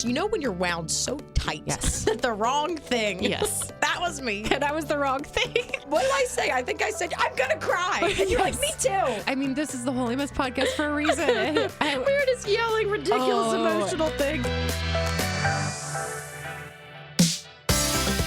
You know when you're wound so tight that the wrong thing. Yes. That was me. That was the wrong thing. What did I say? I think I said, I'm going to cry. And you're like, me too. I mean, this is the Holy Mess podcast for a reason. We were just yelling ridiculous emotional things.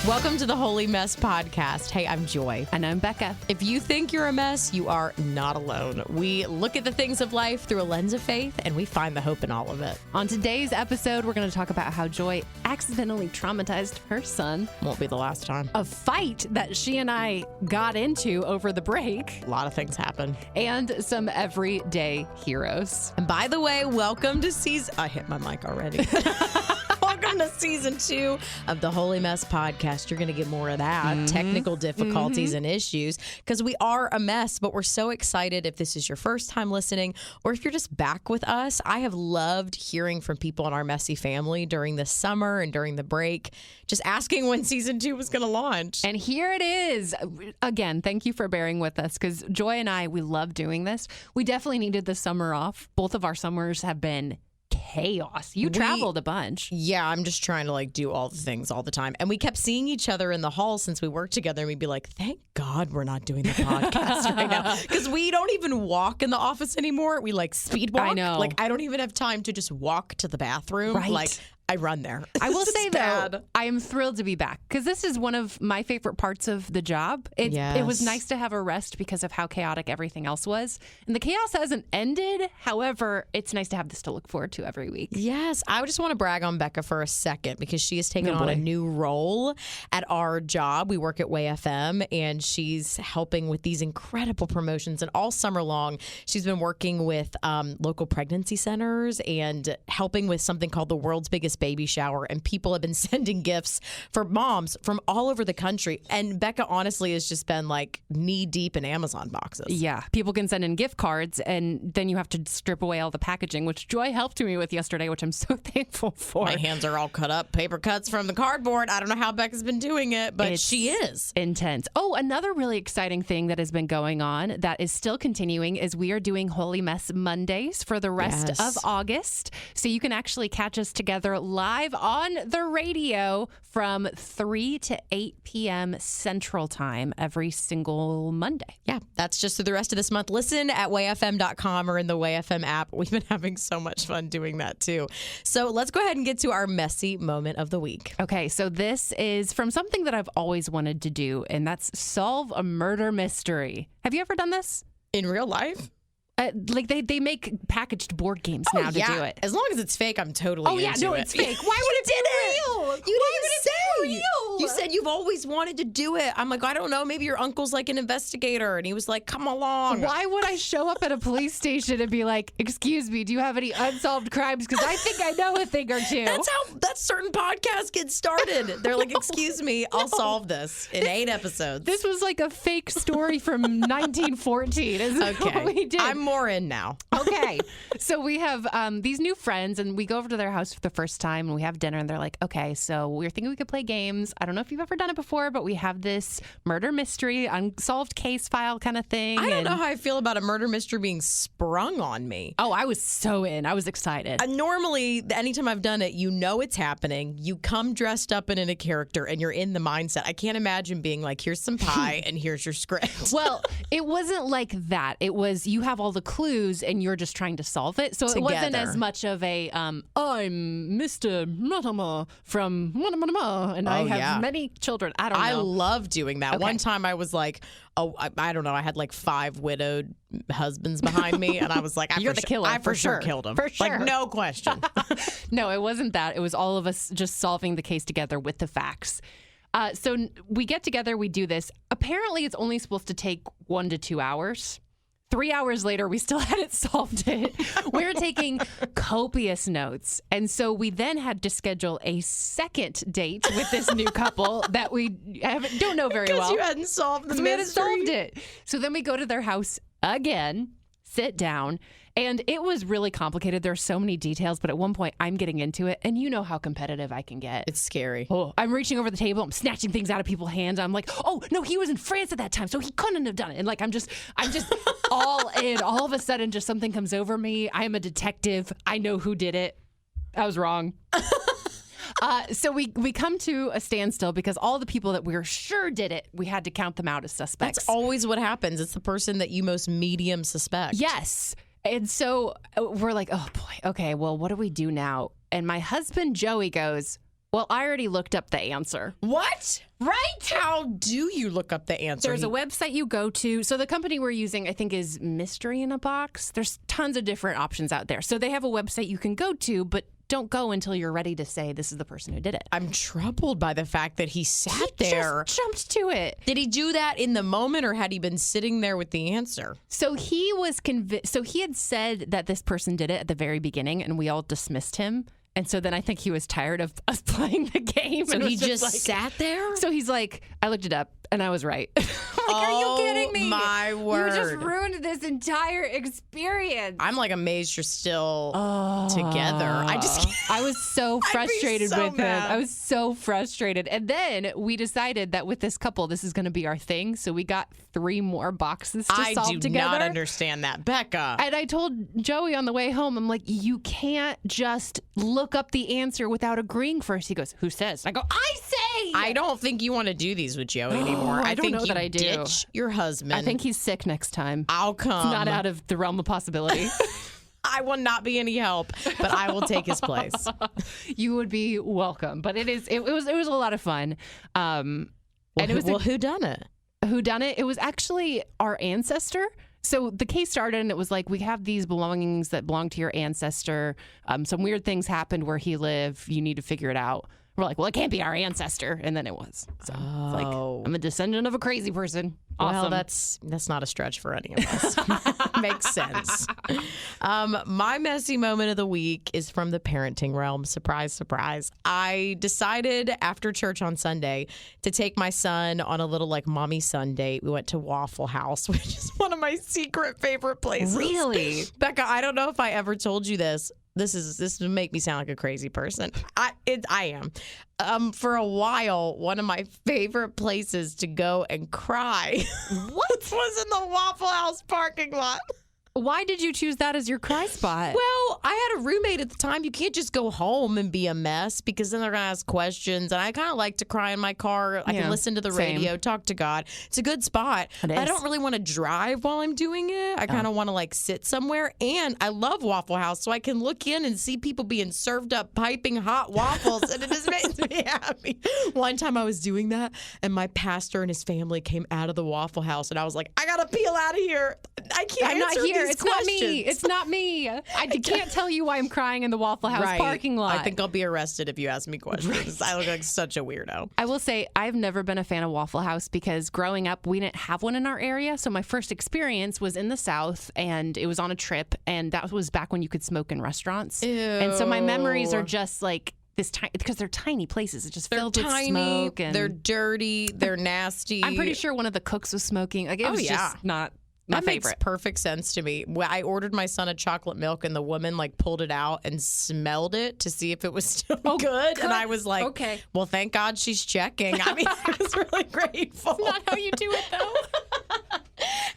Welcome to the Holy Mess podcast. Hey, I'm Joy. And I'm Bekah. If you think you're a mess, you are not alone. We look at the things of life through a lens of faith, and we find the hope in all of it. On today's episode, we're going to talk about how Joy accidentally traumatized her son. Won't be the last time. A fight that she and I got into over the break. A lot of things happen. And some everyday heroes. And by the way, welcome to season... I hit my mic already. Welcome to season 2 of the Holy Mess podcast. You're going to get more of that, technical difficulties and issues, because we are a mess, but we're so excited if this is your first time listening or if you're just back with us. I have loved hearing from people in our messy family during the summer and during the break, just asking when season 2 was going to launch. And here it is. Again, thank you for bearing with us, because Joy and I, we love doing this. We definitely needed the summer off. Both of our summers have been chaos. You traveled a bunch. Yeah, I'm just trying to do all the things all the time. And we kept seeing each other in the hall since we worked together, and we'd be like, thank God we're not doing the podcast right now. Because we don't even walk in the office anymore. We speed walk. I know. I don't even have time to just walk to the bathroom. Right. I run there. I will say, though, I am thrilled to be back, because this is one of my favorite parts of the job. It was nice to have a rest because of how chaotic everything else was. And the chaos hasn't ended. However, it's nice to have this to look forward to every week. Yes. I just want to brag on Bekah for a second, because she has taken on a new role at our job. We work at WayFM, and she's helping with these incredible promotions. And all summer long, she's been working with local pregnancy centers and helping with something called the world's biggest baby shower, and people have been sending gifts for moms from all over the country. And Bekah honestly has just been knee deep in Amazon boxes. Yeah, people can send in gift cards, and then you have to strip away all the packaging, which Joy helped me with yesterday, which I'm so thankful for. My hands are all cut up, paper cuts from the cardboard. I don't know how Bekah's been doing it, but she is. Intense. Oh, another really exciting thing that has been going on that is still continuing is we are doing Holy Mess Mondays for the rest of August. So you can actually catch us together live on the radio from 3 to 8 p.m. Central Time every single Monday. Yeah, that's just through the rest of this month. Listen at wayfm.com or in the WayFM app. We've been having so much fun doing that too. So let's go ahead and get to our messy moment of the week. Okay, so this is from something that I've always wanted to do, and that's solve a murder mystery. Have you ever done this? In real life? They make packaged board games now to do it. As long as it's fake, I'm totally into it. Oh, yeah, no, it's fake. Why would it be real? You didn't say. You said you've always wanted to do it. I'm like, I don't know. Maybe your uncle's an investigator. And he was like, come along. Why would I show up at a police station and be like, excuse me, do you have any unsolved crimes? Because I think I know a thing or two. That's certain podcasts get started. They're like, excuse me, I'll solve this in 8 episodes. This was a fake story from 1914. Is what we did. I'm more in now. Okay. So we have these new friends, and we go over to their house for the first time, and we have dinner, and they're like, okay, so we're thinking we could play games. I don't know if you've ever done it before, but we have this murder mystery, unsolved case file kind of thing. I don't know how I feel about a murder mystery being sprung on me. Oh, I was so in. I was excited. Normally, anytime I've done it, it's happening. You come dressed up and in a character, and you're in the mindset. I can't imagine being like, here's some pie, and here's your script. Well, it wasn't like that. It was you have all the clues, and you're just trying to solve it. So it wasn't as much of a, I'm Mr. Matama from and I have many children. I don't know. I love doing that. Okay. One time I was like, I don't know. I had 5 widowed husbands behind me, and I was like, you're the killer. I for sure killed him. For sure. No question. No, it wasn't that. It was all of us just solving the case together with the facts. So we get together, we do this. Apparently, it's only supposed to take 1 to 2 hours. 3 hours later, we still hadn't solved it. We were taking copious notes. And so we then had to schedule a second date with this new couple that we don't know very well. Because you hadn't solved the mystery. We hadn't solved it. So then we go to their house again, sit down, and it was really complicated. There are so many details, but at one point I'm getting into it, and you know how competitive I can get. It's scary. Oh, I'm reaching over the table, I'm snatching things out of people's hands. I'm like, oh no, he was in France at that time, so he couldn't have done it. And I'm just all in. All of a sudden, just something comes over me. I am a detective. I know who did it. I was wrong. So we come to a standstill because all the people that we were sure did it, we had to count them out as suspects. That's always what happens. It's the person that you most medium suspect. Yes. And so we're like, oh boy, okay, well, what do we do now? And my husband, Joey, goes, well, I already looked up the answer. What? Right? How do you look up the answer? There's a website you go to. So the company we're using, I think, is Mystery in a Box. There's tons of different options out there. So they have a website you can go to, but don't go until you're ready to say this is the person who did it. I'm troubled by the fact that he sat there. Just jumped to it. Did he do that in the moment, or had he been sitting there with the answer? So he was convinced. So he had said that this person did it at the very beginning, and we all dismissed him. And so then I think he was tired of us playing the game. So he just sat there? So he's like, I looked it up and I was right. I'm like, are you kidding me? My word. You just ruined this entire experience. I'm like amazed you're still together. I was so frustrated with mad. him. I was so frustrated. And then we decided that with this couple, this is going to be our thing. So we got 3 more boxes to solve together. I do not understand that. Bekah. And I told Joey on the way home, I'm like, you can't just look up the answer without agreeing first. He goes, who says? I go, I say. I don't think you want to do these with Joey anymore. I don't think know you that I do. ditch your husband. I think he's sick next time. I'll come. It's not out of the realm of possibility. I will not be any help, but I will take his place. You would be welcome. But it was a lot of fun. And it was who done it? Who done it? It was actually our ancestor. So the case started and it was like, we have these belongings that belong to your ancestor. Some weird things happened where he lived. You need to figure it out. We're like, well, it can't be our ancestor. And then it was. So it's like, I'm a descendant of a crazy person. Awesome. Well, that's not a stretch for any of us. Makes sense. My messy moment of the week is from the parenting realm. Surprise, surprise. I decided after church on Sunday to take my son on a little like mommy son date. We went to Waffle House, which is one of my secret favorite places. Really? Bekah, I don't know if I ever told you this. This would make me sound like a crazy person. I am. For a while, one of my favorite places to go and cry was in the Waffle House parking lot. Why did you choose that as your cry spot? Well, I had a roommate at the time. You can't just go home and be a mess because then they're going to ask questions. And I kind of like to cry in my car. I can listen to the radio, talk to God. It's a good spot. I don't really want to drive while I'm doing it. I kind of want to like sit somewhere. And I love Waffle House, so I can look in and see people being served up piping hot waffles. And it just makes me happy. One time I was doing that and my pastor and his family came out of the Waffle House. And I was like, I got to peel out of here. I can't answer these questions. It's not me. It's not me. I can't tell you why I'm crying in the Waffle House parking lot. I think I'll be arrested if you ask me questions. I look like such a weirdo. I will say I've never been a fan of Waffle House because growing up, we didn't have one in our area. So my first experience was in the South and it was on a trip. And that was back when you could smoke in restaurants. Ew. And so my memories are just like this tiny, because they're tiny places. It's just filled with smoke. And they're dirty. They're nasty. I'm pretty sure one of the cooks was smoking. Like, it was just not my favorite. Makes perfect sense to me. I ordered my son a chocolate milk, and the woman like pulled it out and smelled it to see if it was still good. And I was like, okay. Well, thank God she's checking. I mean, I was really grateful. That's not how you do it, though.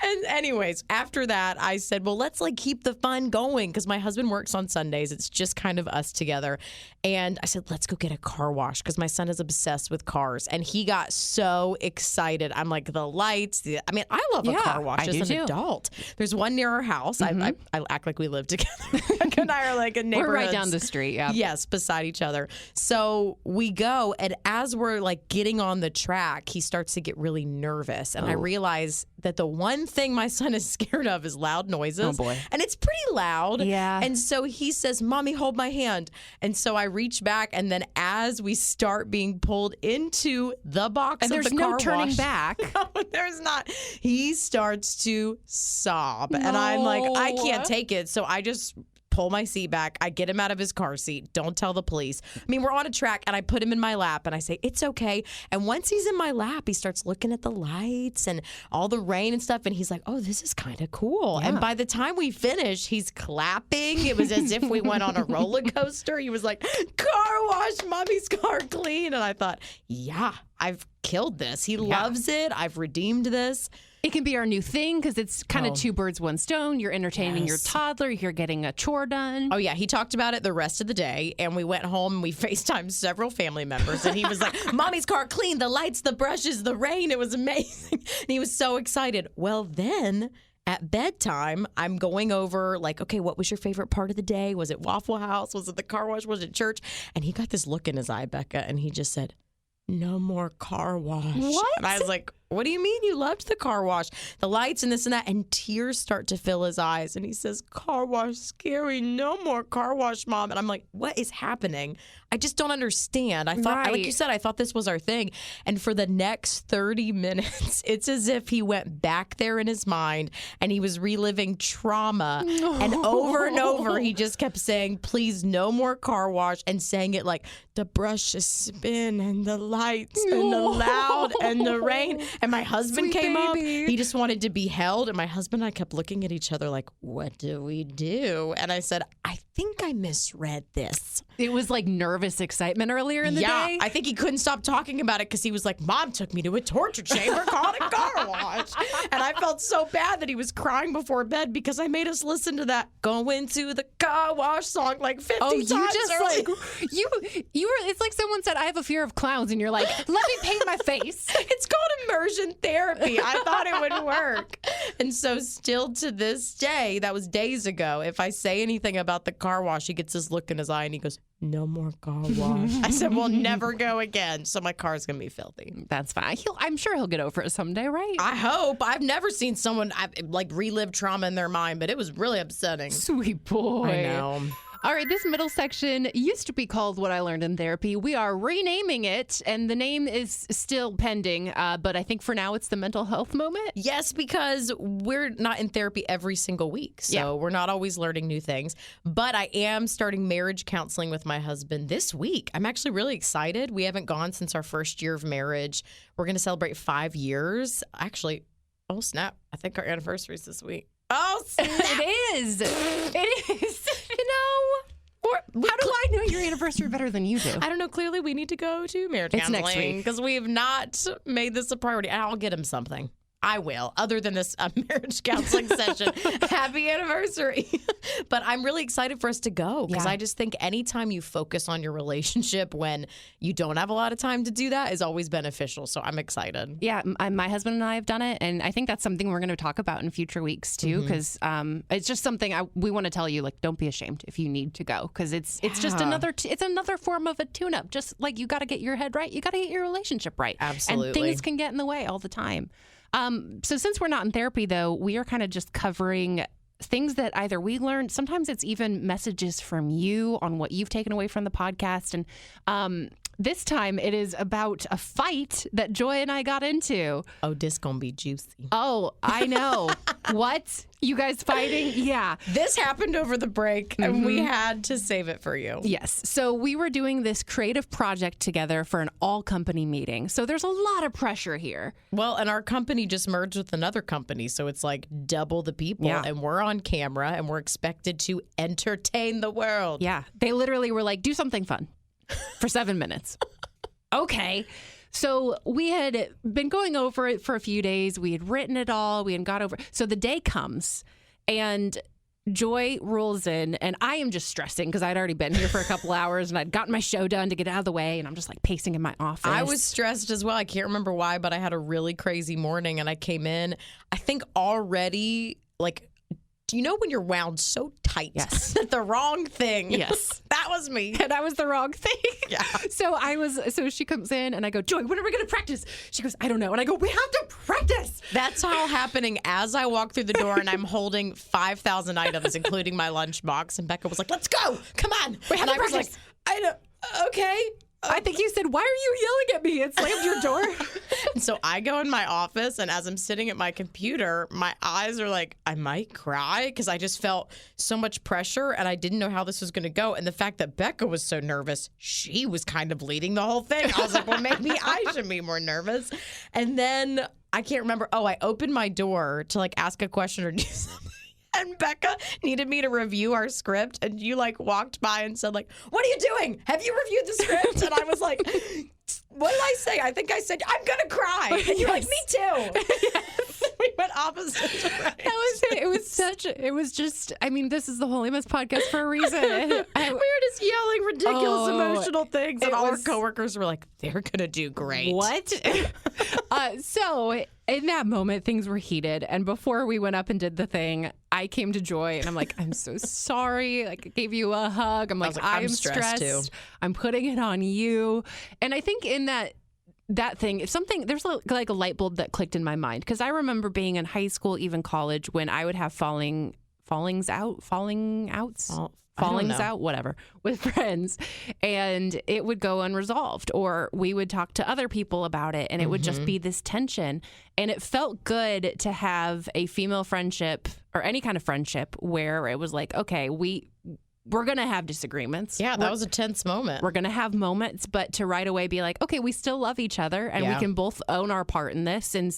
And anyways, after that, I said, well, let's like keep the fun going because my husband works on Sundays. It's just kind of us together. And I said, let's go get a car wash because my son is obsessed with cars. And he got so excited. I'm like, the lights. I mean, I love a car wash as an adult. There's one near our house. I act like we live together. Bekah and I are like in neighborhoods. We're right down the street, yeah. Yes, beside each other. So we go, and as we're like getting on the track, he starts to get really nervous. And I realize that the one thing my son is scared of is loud noises. Oh, boy. And it's pretty loud. Yeah. And so he says, Mommy, hold my hand. And so I reach back, and then as we start being pulled into the box and of the car there's no turning wash, back. No, there's not. He starts to sob. No. And I'm like, I can't take it. So I just pull my seat back. I get him out of his car seat. Don't tell the police. I mean, we're on a track, and I put him in my lap, and I say, it's okay. And once he's in my lap, he starts looking at the lights and all the rain and stuff, and he's like, oh, this is kind of cool. Yeah. And by the time we finish, he's clapping. It was as if we went on a roller coaster. He was like, car wash, Mommy's car clean. And I thought, yeah, I've killed this. He loves it. I've redeemed this. It can be our new thing because it's kind of two birds, one stone. You're entertaining your toddler. You're getting a chore done. Oh, yeah. He talked about it the rest of the day, and we went home and we FaceTimed several family members, and he was like, Mommy's car clean, the lights, the brushes, the rain. It was amazing. And he was so excited. Well, then at bedtime, I'm going over like, okay, what was your favorite part of the day? Was it Waffle House? Was it the car wash? Was it church? And he got this look in his eye, Bekah, and he just said, no more car wash. What? And I was like, what do you mean you loved the car wash? The lights and this and that. And tears start to fill his eyes. And he says, car wash, scary. No more car wash, Mom. And I'm like, what is happening? I just don't understand. I thought, like you said, I thought this was our thing. And for the next 30 minutes, it's as if he went back there in his mind and he was reliving trauma. And over, he just kept saying, please, no more car wash. And saying it like, the brushes spin and the lights and the loud and the rain. And my husband came up. He just wanted to be held. And my husband and I kept looking at each other like, what do we do? And I said, I think I misread this. It was like nervous excitement earlier in the day. Yeah, I think he couldn't stop talking about it because he was like, Mom took me to a torture chamber called a car wash. And I felt so bad that he was crying before bed because I made us listen to that Going to the Car Wash song like 50 times. You just early. like, you were, it's like someone said, I have a fear of clowns. And you're like, let me paint my face. It's called immersion therapy. I thought it would work. And so still to this day, that was days ago, if I say anything about the car wash, he gets this look in his eye and he goes, no more car wash. I said, we'll never go again. So my car's going to be filthy. That's fine. I'm sure he'll get over it someday, right? I hope. I've never seen someone like relive trauma in their mind, but it was really upsetting. Sweet boy. I know. All right, this middle section used to be called What I Learned in Therapy. We are renaming it, and the name is still pending, but I think for now it's the mental health moment. Yes, because we're not in therapy every single week, so we're not always learning new things. But I am starting marriage counseling with my husband this week. I'm actually really excited. We haven't gone since our first year of marriage. We're going to celebrate 5 years. Actually, oh, snap. I think our anniversary is this week. Oh, snap. It is. It is. How do I know your anniversary better than you do? I don't know. Clearly, we need to go to marriage counseling next week because we have not made this a priority. I'll get him something. I will, other than this marriage counseling session. Happy anniversary. But I'm really excited for us to go because I just think anytime you focus on your relationship when you don't have a lot of time to do that is always beneficial. So I'm excited. Yeah, my husband and I have done it. And I think that's something we're going to talk about in future weeks, too, because it's just something we want to tell you, like, don't be ashamed if you need to go because it's just another form of a tune-up. Just like you got to get your head right. You got to get your relationship right. Absolutely. And things can get in the way all the time. So since we're not in therapy, though, we are kind of just covering things that either we learned. Sometimes it's even messages from you on what you've taken away from the podcast. And this time it is about a fight that Joy and I got into. Oh, this gonna be juicy. Oh, I know. What? You guys fighting? Yeah. This happened over the break, and we had to save it for you. Yes. So we were doing this creative project together for an all-company meeting. So there's a lot of pressure here. Well, and our company just merged with another company, so it's like double the people, and we're on camera, and we're expected to entertain the world. Yeah. They literally were like, do something fun for 7 minutes. Okay. So we had been going over it for a few days. We had written it all. We had got over. So the day comes and Joy rolls in and I am just stressing because I'd already been here for a couple hours and I'd gotten my show done to get out of the way. And I'm just like pacing in my office. I was stressed as well. I can't remember why, but I had a really crazy morning and I came in, I think already like, do you know when you're wound so tight that the wrong thing? Yes. That was me. And I was the wrong thing. Yeah. So she comes in and I go, Joy, when are we going to practice? She goes, I don't know. And I go, we have to practice. That's all happening as I walk through the door and I'm holding 5,000 items, including my lunchbox. And Bekah was like, let's go. Come on. We have to practice. Was like, I don't, okay. I think you said, why are you yelling at me? And slammed your door. And so I go in my office, and as I'm sitting at my computer, my eyes are like, I might cry because I just felt so much pressure, and I didn't know how this was going to go. And the fact that Bekah was so nervous, she was kind of leading the whole thing. I was like, well, maybe I should be more nervous. And then I can't remember. Oh, I opened my door to like ask a question or do something. And Bekah needed me to review our script, and you like walked by and said like, what are you doing? Have you reviewed the script? And I was like, what did I say? I think I said, I'm going to cry. And you're like, me too. Yes. We went opposite directions. That was it. It was just, I mean, this is the Holy Mess podcast for a reason. We were just yelling ridiculous emotional things, and all our coworkers were like, they're going to do great. What? So in that moment, things were heated. And before we went up and did the thing, I came to Joy and I'm like, I'm so sorry. Like, I gave you a hug. I'm like, I'm stressed too. I'm putting it on you. And I think in that thing, if something, there's like a light bulb that clicked in my mind. Because I remember being in high school, even college, when I would have fallings out, whatever, with friends, and it would go unresolved, or we would talk to other people about it, and it would just be this tension. And it felt good to have a female friendship or any kind of friendship where it was like, okay, we're going to have disagreements. Yeah, that was a tense moment. We're going to have moments, but to right away be like, okay, we still love each other, and we can both own our part in this and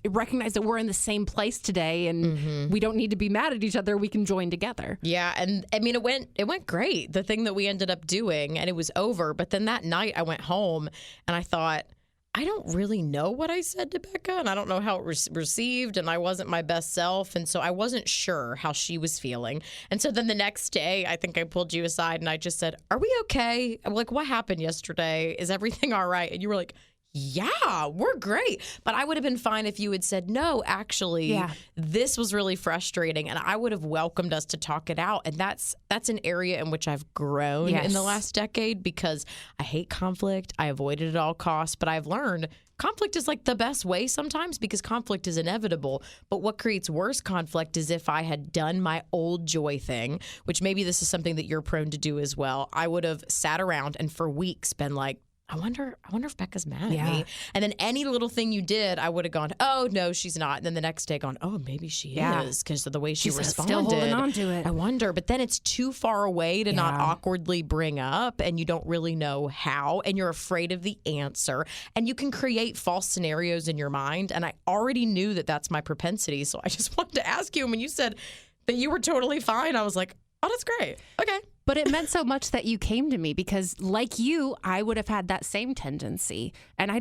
recognize that we're in the same place today, and we don't need to be mad at each other. We can join together. Yeah, and I mean, it went great, the thing that we ended up doing, and it was over. But then that night I went home and I thought, I don't really know what I said to Bekah, and I don't know how it was received, and I wasn't my best self, and so I wasn't sure how she was feeling. And so then the next day, I think I pulled you aside, and I just said, are we okay? I'm like, what happened yesterday? Is everything all right? And you were like, yeah, we're great. But I would have been fine if you had said, no, actually, this was really frustrating. And I would have welcomed us to talk it out. And that's an area in which I've grown in the last decade, because I hate conflict. I avoid it at all costs. But I've learned conflict is like the best way sometimes, because conflict is inevitable. But what creates worse conflict is if I had done my old Joy thing, which maybe this is something that you're prone to do as well. I would have sat around and for weeks been like, I wonder if Bekah's mad at me. And then any little thing you did, I would have gone, oh, no, she's not. And then the next day gone, oh, maybe she is, because of the way she responded. Still holding on to it. I wonder. But then it's too far away to not awkwardly bring up, and you don't really know how, and you're afraid of the answer. And you can create false scenarios in your mind. And I already knew that that's my propensity. So I just wanted to ask you. And when you said that you were totally fine, I was like, oh, that's great. Okay. But it meant so much that you came to me, because like you, I would have had that same tendency. And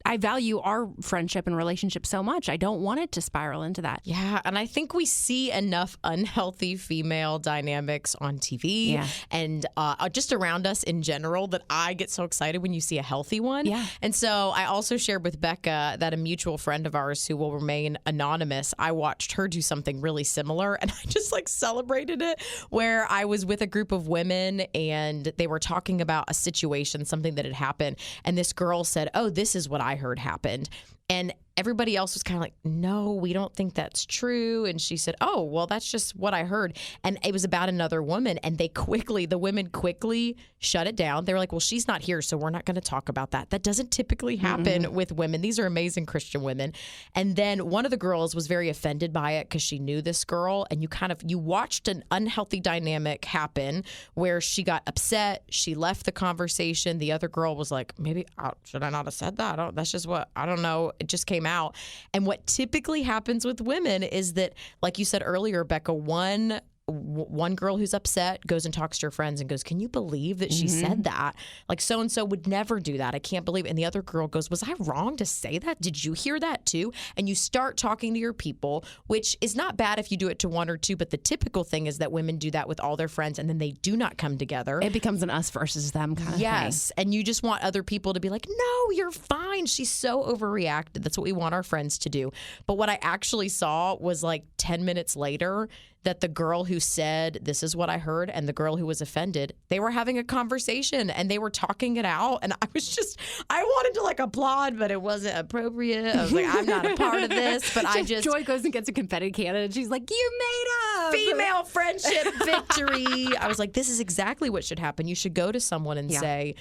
I value our friendship and relationship so much. I don't want it to spiral into that. Yeah. And I think we see enough unhealthy female dynamics on TV and just around us in general that I get so excited when you see a healthy one. Yeah. And so I also shared with Bekah that a mutual friend of ours who will remain anonymous, I watched her do something really similar, and I just celebrated it, where I was with a group of women and they were talking about a situation, something that had happened. And this girl said, oh, this is what I heard happened. And everybody else was kind of like, no, we don't think that's true. And she said, oh, well, that's just what I heard. And it was about another woman. And the women quickly shut it down. They were like, well, she's not here, so we're not going to talk about that. That doesn't typically happen with women. These are amazing Christian women. And then one of the girls was very offended by it because she knew this girl. And you watched an unhealthy dynamic happen where she got upset. She left the conversation. The other girl was like, maybe, should I not have said that? That's just what, I don't know. It just came out. And what typically happens with women is that, like you said earlier, Bekah, one girl who's upset goes and talks to her friends and goes, can you believe that she said that? Like, so-and-so would never do that. I can't believe it. And the other girl goes, was I wrong to say that? Did you hear that too? And you start talking to your people, which is not bad if you do it to one or two. But the typical thing is that women do that with all their friends and then they do not come together. It becomes an us versus them kind of thing. Yes. And you just want other people to be like, no, you're fine. She's so overreacted. That's what we want our friends to do. But what I actually saw was 10 minutes later, that the girl who said, this is what I heard, and the girl who was offended, they were having a conversation and they were talking it out. And I wanted to applaud, but it wasn't appropriate. I was like, I'm not a part of this, but Joy goes and gets a confetti cannon and she's like, you made up! Female friendship victory. I was like, this is exactly what should happen. You should go to someone and say,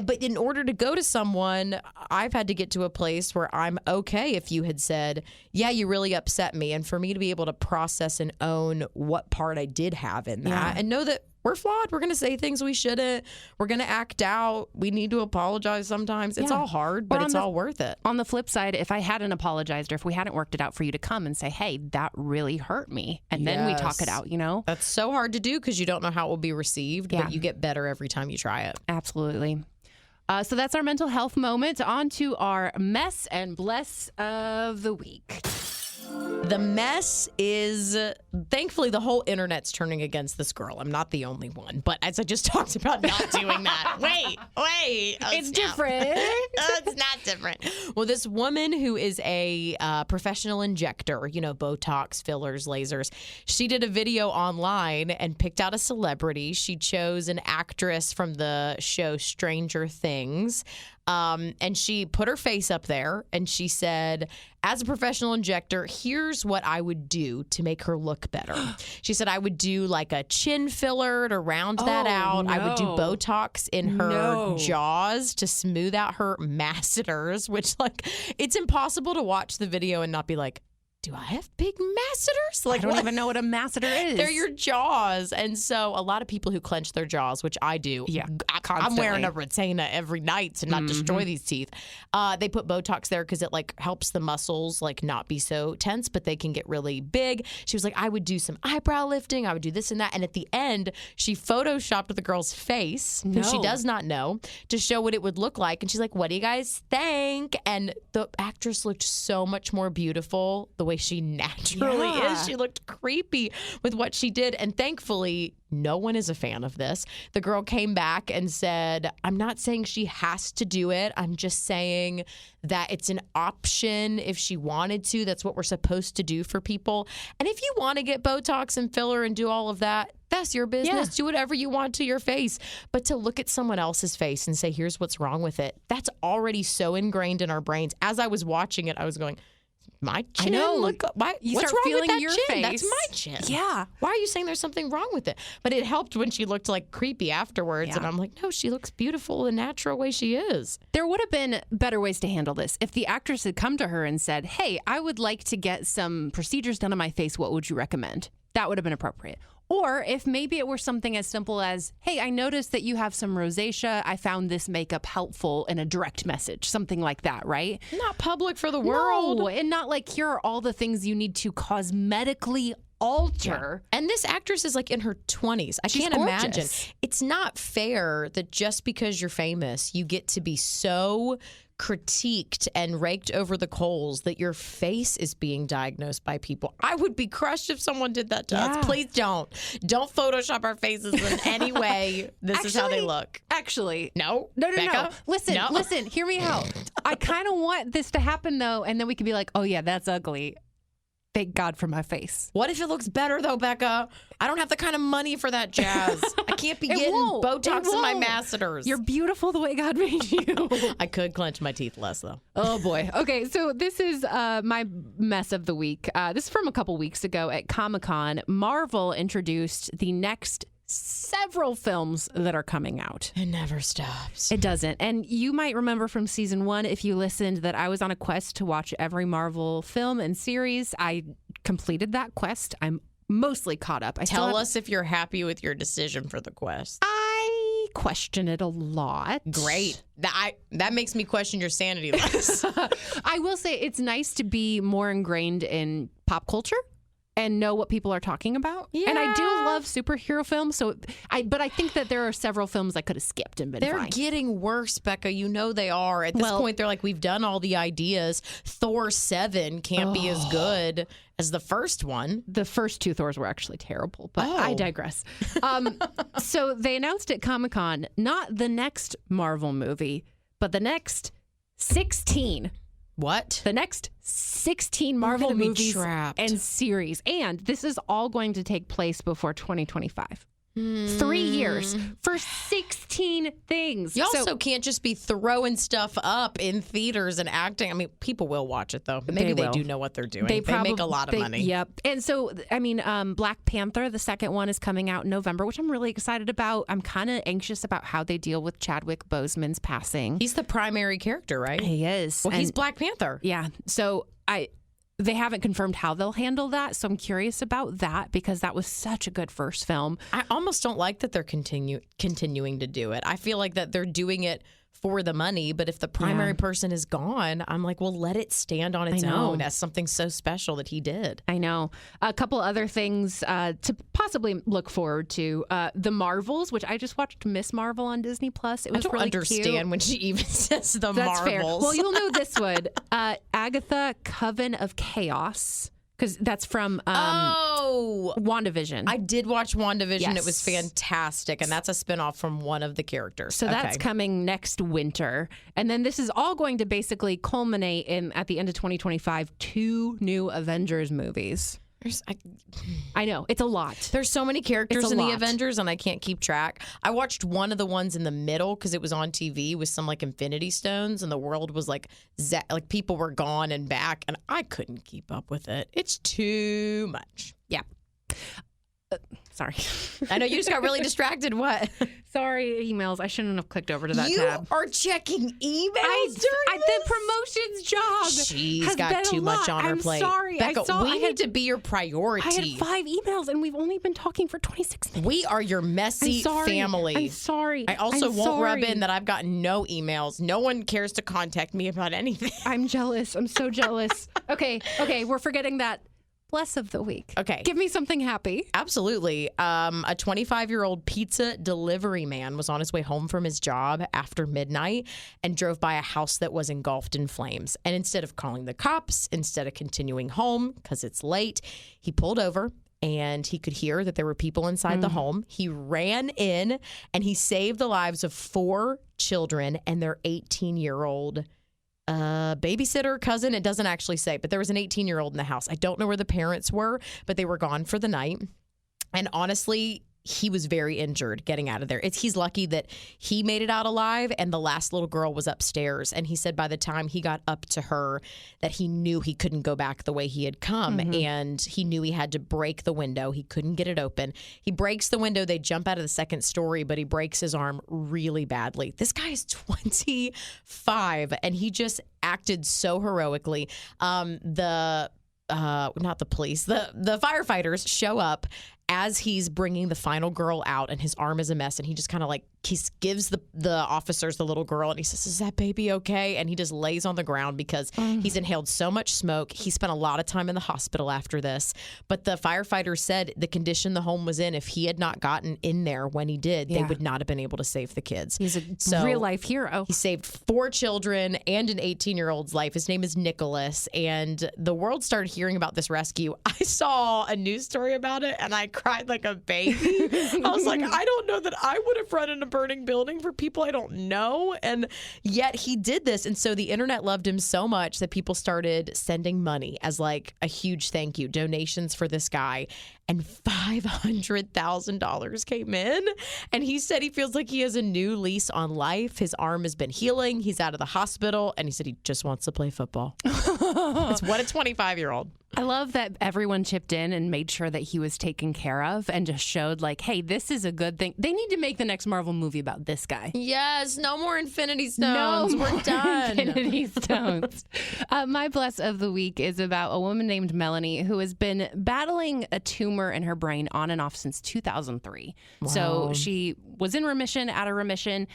but in order to go to someone, I've had to get to a place where I'm okay if you had said, yeah, you really upset me. And for me to be able to process and own what part I did have in that and know that we're flawed. We're going to say things we shouldn't. We're going to act out. We need to apologize sometimes. It's all hard, but it's all worth it. On the flip side, if I hadn't apologized or if we hadn't worked it out, for you to come and say, hey, that really hurt me. And then we talk it out, That's so hard to do because you don't know how it will be received, but you get better every time you try it. Absolutely. So that's our mental health moment. On to our mess and bless of the week. The mess is, thankfully, the whole internet's turning against this girl. I'm not the only one. But as I just talked about not doing that. Wait. It's different. It's not different. Well, this woman who is a professional injector, Botox, fillers, lasers, she did a video online and picked out a celebrity. She chose an actress from the show Stranger Things. And she put her face up there and she said, as a professional injector, here's what I would do to make her look better. She said, I would do like a chin filler to round that out. No. I would do Botox in her jaws to smooth out her masseters, which it's impossible to watch the video and not be like, do I have big masseters? I don't even know what a masseter is. They're your jaws. And so a lot of people who clench their jaws, which I do. Yeah, I'm wearing a retainer every night to not destroy these teeth. They put Botox there because it helps the muscles not be so tense, but they can get really big. She was like, I would do some eyebrow lifting. I would do this and that. And at the end, she photoshopped the girl's face, who she does not know, to show what it would look like. And she's like, what do you guys think? And the actress looked so much more beautiful the way she naturally is. She looked creepy with what she did. And thankfully, no one is a fan of this. The girl came back and said, I'm not saying she has to do it. I'm just saying that it's an option if she wanted to. That's what we're supposed to do for people. And if you want to get Botox and filler and do all of that, that's your business. Yeah. Do whatever you want to your face. But to look at someone else's face and say, here's what's wrong with it, that's already so ingrained in our brains. As I was watching it, I was going, my chin. I know. Look, you what's start wrong feeling with that your chin? face. That's my chin. Yeah. Why are you saying there's something wrong with it? But it helped when she looked creepy afterwards. Yeah. And I'm like, no, she looks beautiful the natural way she is. There would have been better ways to handle this. If the actress had come to her and said, hey, I would like to get some procedures done on my face. What would you recommend? That would have been appropriate. Or if maybe it were something as simple as, hey, I noticed that you have some rosacea. I found this makeup helpful in a direct message, something like that, right? Not public for the world. No, and not here are all the things you need to cosmetically alter. Yeah. And this actress is in her 20s. She's can't gorgeous. Imagine. It's not fair that just because you're famous, you get to be so critiqued and raked over the coals that your face is being diagnosed by people. I would be crushed if someone did that to us. Please don't Photoshop our faces in any way. This is how they look. Actually, no. Bekah? Listen, hear me out. I kind of want this to happen though, and then we can be like, oh yeah, that's ugly. Thank God for my face. What if it looks better, though, Bekah? I don't have the kind of money for that jazz. I can't be getting Botox in my masseters. You're beautiful the way God made you. I could clench my teeth less, though. Oh, boy. Okay, so this is my mess of the week. This is from a couple weeks ago at Comic-Con. Marvel introduced the next several films that are coming out. It never stops. It doesn't. And you might remember from season 1, if you listened, that I was on a quest to watch every Marvel film and series. I completed that quest. I'm mostly caught up. Tell us if you're happy with your decision for the quest. I question it a lot. Great. That makes me question your sanity less. I will say it's nice to be more ingrained in pop culture and know what people are talking about. Yeah. And I do love superhero films. But I think that there are several films I could have skipped and been They're fine. Getting worse, Bekah. You know they are. At this point, they're like, we've done all the ideas. Thor 7 can't be as good as the first one. The first 2 Thors were actually terrible, but I digress. So they announced at Comic-Con, not the next Marvel movie, but the next 16. What? The next 16 Marvel movies and series. And this is all going to take place before 2025. 3 years for 16 things. You also can't just be throwing stuff up in theaters and acting. I mean, people will watch it, though. Maybe they do know what they're doing. They make a lot of money. Yep. And so, I mean, Black Panther, the second one, is coming out in November, which I'm really excited about. I'm kind of anxious about how they deal with Chadwick Boseman's passing. He's the primary character, right? He is. Well, he's Black Panther. Yeah. So they haven't confirmed how they'll handle that, so I'm curious about that because that was such a good first film. I almost don't like that they're continuing to do it. I feel like that they're doing it for the money, but if the primary person is gone, I'm like, well, let it stand on its own as something so special that he did. I know. A couple other things to possibly look forward to. The Marvels, which I just watched Miss Marvel on Disney Plus. It was really cute. I don't understand when she even says the That's Marvels. Fair. Well, you'll know this one. Agatha, Coven of Chaos Because that's from WandaVision. I did watch WandaVision. Yes. It was fantastic. And that's a spinoff from one of the characters. So that's coming next winter. And then this is all going to basically culminate in, at the end of 2025, 2 new Avengers movies. I know. It's a lot. There's so many characters in the Avengers, and I can't keep track. I watched one of the ones in the middle because it was on TV with some like Infinity Stones, and the world was like people were gone and back, and I couldn't keep up with it. It's too much. Yeah. Sorry. I know you just got really distracted. What? Sorry, emails. I shouldn't have clicked over to that tab. You are checking emails during the promotions job. She's got too much on her plate. I'm sorry. Bekah, we need to be your priority. I had 5 emails, and we've only been talking for 26 minutes. We are your messy family. I'm sorry. I also won't rub in that I've gotten no emails. No one cares to contact me about anything. I'm jealous. I'm so jealous. Okay. We're forgetting that. Bless of the week. Okay. Give me something happy. Absolutely. A 25-year-old pizza delivery man was on his way home from his job after midnight and drove by a house that was engulfed in flames. And instead of calling the cops, instead of continuing home because it's late, he pulled over and he could hear that there were people inside the home. He ran in and he saved the lives of 4 children and their 18-year-old babysitter, cousin. It doesn't actually say, but there was an 18-year-old in the house. I don't know where the parents were, but they were gone for the night. And honestly, he was very injured getting out of there. He's lucky that he made it out alive, and the last little girl was upstairs. And he said by the time he got up to her that he knew he couldn't go back the way he had come, and he knew he had to break the window. He couldn't get it open. He breaks the window. They jump out of the second story, but he breaks his arm really badly. This guy is 25, and he just acted so heroically. Not the police, the firefighters show up as he's bringing the final girl out, and his arm is a mess, and he just kind of like gives the officers the little girl, and he says, "Is that baby okay?" And he just lays on the ground because he's inhaled so much smoke. He spent a lot of time in the hospital after this, but the firefighters said the condition the home was in, if he had not gotten in there when he did, they would not have been able to save the kids. He's a real life hero. He saved 4 children and an 18-year-old's life. His name is Nicholas, and the world started hearing about this rescue. I saw a news story about it, and I cried like a baby. I was like, I don't know that I would have run in a burning building for people I don't know. And yet he did this. And so the internet loved him so much that people started sending money as like a huge thank you, donations for this guy. And $500,000 came in. And he said he feels like he has a new lease on life. His arm has been healing. He's out of the hospital. And he said he just wants to play football. It's what a 25-year-old. I love that everyone chipped in and made sure that he was taken care of and just showed like, hey, this is a good thing. They need to make the next Marvel movie about this guy. Yes, no more Infinity Stones. We're done. Infinity Stones. My bless of the week is about a woman named Melanie who has been battling a tumor in her brain on and off since 2003. Wow. So she was in remission, out of remission.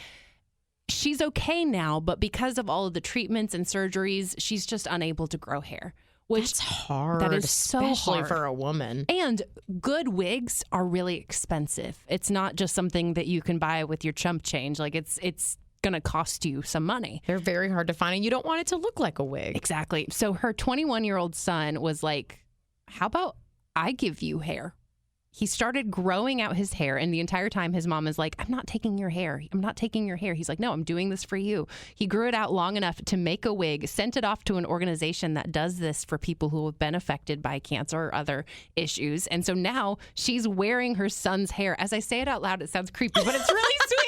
She's okay now, but because of all of the treatments and surgeries, she's just unable to grow hair. That's hard. That is so hard. Especially for a woman. And good wigs are really expensive. It's not just something that you can buy with your chump change. Like it's going to cost you some money. They're very hard to find, and you don't want it to look like a wig. Exactly. So her 21-year-old son was like, how about I give you hair? He started growing out his hair, and the entire time his mom is like, I'm not taking your hair. I'm not taking your hair. He's like, no, I'm doing this for you. He grew it out long enough to make a wig, sent it off to an organization that does this for people who have been affected by cancer or other issues. And so now she's wearing her son's hair. As I say it out loud, it sounds creepy, but it's really sweet.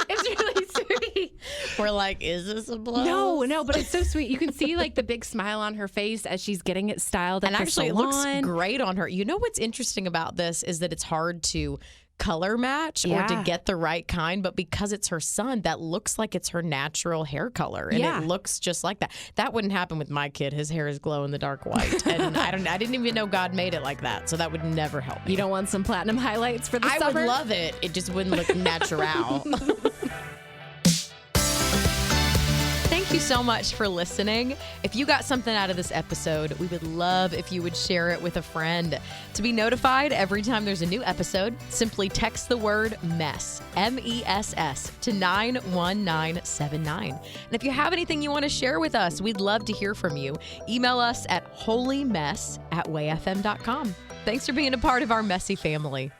It's really sweet. We're like, is this a blow? No, but it's so sweet. You can see like the big smile on her face as she's getting it styled. And at actually, the it looks salon. great on her. You know what's interesting about this is that it's hard to color match or to get the right kind, but because it's her son, that looks like it's her natural hair color, and it looks just like that. That wouldn't happen with my kid. His hair is glow in the dark white, and I didn't even know God made it like that, so that would never help me. You don't want some platinum highlights for the summer? I would love it. It just wouldn't look natural. Thank you so much for listening. If you got something out of this episode, we would love if you would share it with a friend. To be notified every time there's a new episode, simply text the word MESS, MESS, to 91979. And if you have anything you want to share with us, we'd love to hear from you. Email us at holymess@wayfm.com. Thanks for being a part of our messy family.